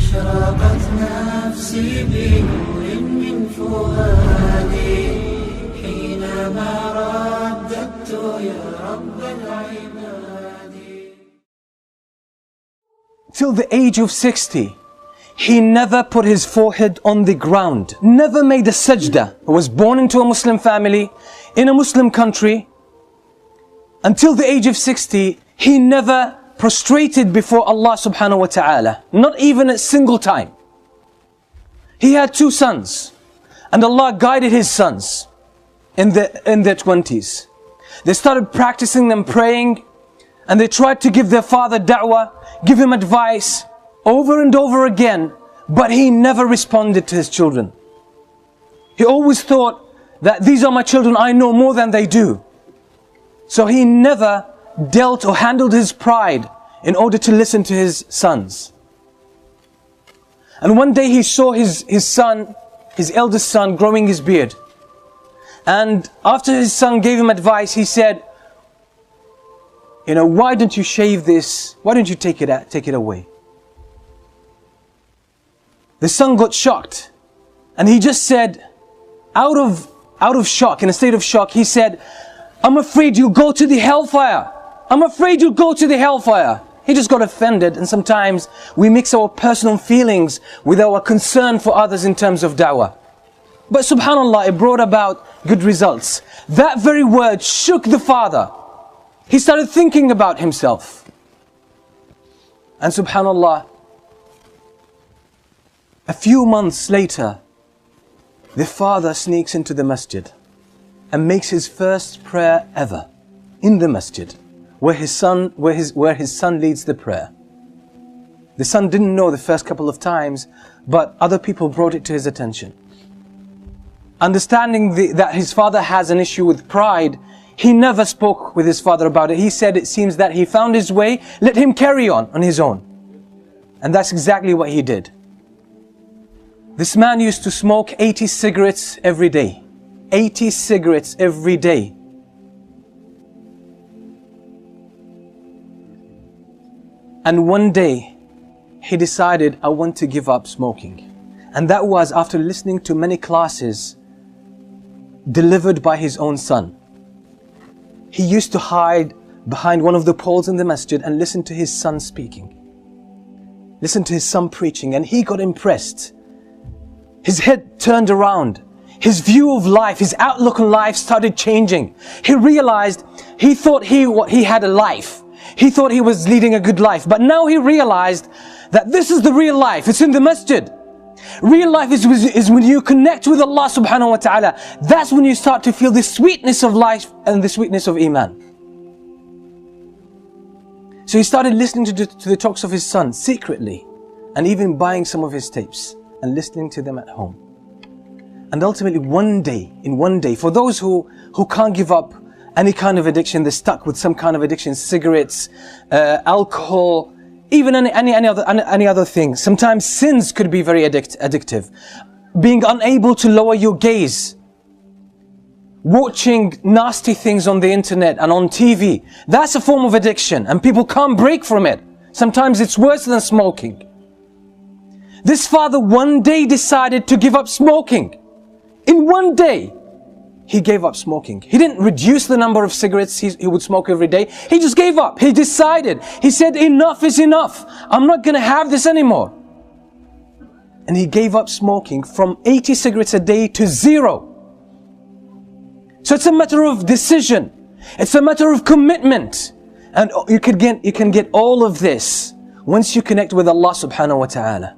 أشرقت نفسي بنور من فؤادي حينما رددت يا رب العباد. Till the age of 60, he never put his forehead on the ground, never made a sajda. He was born into a Muslim family, in a Muslim country. Until the age of 60, he never prostrated before Allah subhanahu wa ta'ala, not even a single time. He had 2 sons, and Allah guided his sons in their 20s. They started practicing them praying, and they tried to give their father da'wah, give him advice over and over again, but he never responded to his children. He always thought that these are my children, I know more than they do. So he never dealt or handled his pride in order to listen to his sons. And one day he saw his son, his eldest son, growing his beard. And after his son gave him advice, he said, why don't you shave this? Why don't you take it away? The son got shocked, and he just said, out of shock, in a state of shock, he said, I'm afraid you'll go to the hellfire. I'm afraid you'll go to the hellfire. He just got offended, and sometimes we mix our personal feelings with our concern for others in terms of da'wah. But subhanallah, it brought about good results. That very word shook the father. He started thinking about himself. And subhanallah, a few months later, the father sneaks into the masjid and makes his first prayer ever in the masjid, where his son leads the prayer. The son didn't know the first couple of times, but other people brought it to his attention. Understanding that his father has an issue with pride, he never spoke with his father about it. He said, it seems that he found his way, let him carry on his own. And that's exactly what he did. This man used to smoke 80 cigarettes every day. 80 cigarettes every day. And one day, he decided, I want to give up smoking. And that was after listening to many classes delivered by his own son. He used to hide behind one of the poles in the masjid and listen to his son speaking. Listen to his son preaching, and he got impressed. His head turned around. His view of life, his outlook on life started changing. He realized, he thought he had a life. He thought he was leading a good life. But now he realized that this is the real life. It's in the masjid. Real life is when you connect with Allah subhanahu wa ta'ala. That's when you start to feel the sweetness of life and the sweetness of Iman. So he started listening to the talks of his son secretly, and even buying some of his tapes and listening to them at home. And ultimately one day, for those who can't give up any kind of addiction, they're stuck with some kind of addiction, cigarettes, alcohol, even any other thing. Sometimes sins could be very addictive. Being unable to lower your gaze, watching nasty things on the internet and on TV, that's a form of addiction, and people can't break from it. Sometimes it's worse than smoking. This father one day decided to give up smoking. In one day, he gave up smoking. He didn't reduce the number of cigarettes he would smoke every day. He just gave up. He decided. He said, enough is enough. I'm not going to have this anymore. And he gave up smoking from 80 cigarettes a day to 0. So it's a matter of decision. It's a matter of commitment. And you can get all of this once you connect with Allah subhanahu wa ta'ala.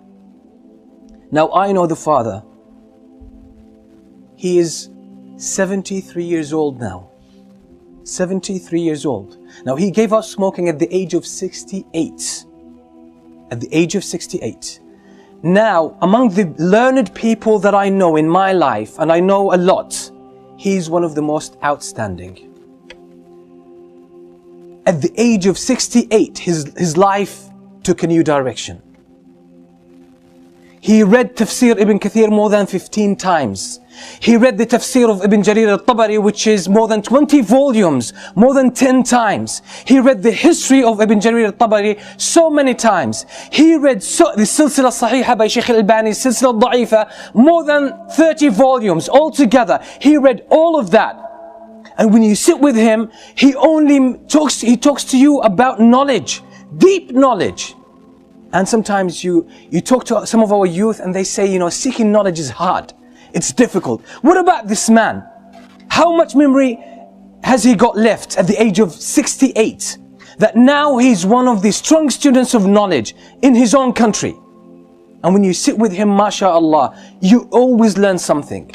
Now I know the father. He is 73 years old now. 73 years old. Now he gave up smoking at the age of 68. At the age of 68. Now, among the learned people that I know in my life, and I know a lot, he's one of the most outstanding. At the age of 68, his life took a new direction. He read Tafsir Ibn Kathir more than 15 times. He read the tafsir of Ibn Jarir al-Tabari, which is more than 20 volumes, more than 10 times. He read the history of Ibn Jarir al-Tabari so many times. He read the Silsila Sahiha by Shaykh al-Albani, Silsila Da'ifa, more than 30 volumes altogether. He read all of that. And when you sit with him, he talks to you about knowledge, deep knowledge. And sometimes you talk to some of our youth and they say, seeking knowledge is hard. It's difficult. What about this man? How much memory has he got left at the age of 68? That now he's one of the strong students of knowledge in his own country. And when you sit with him, mashallah, you always learn something.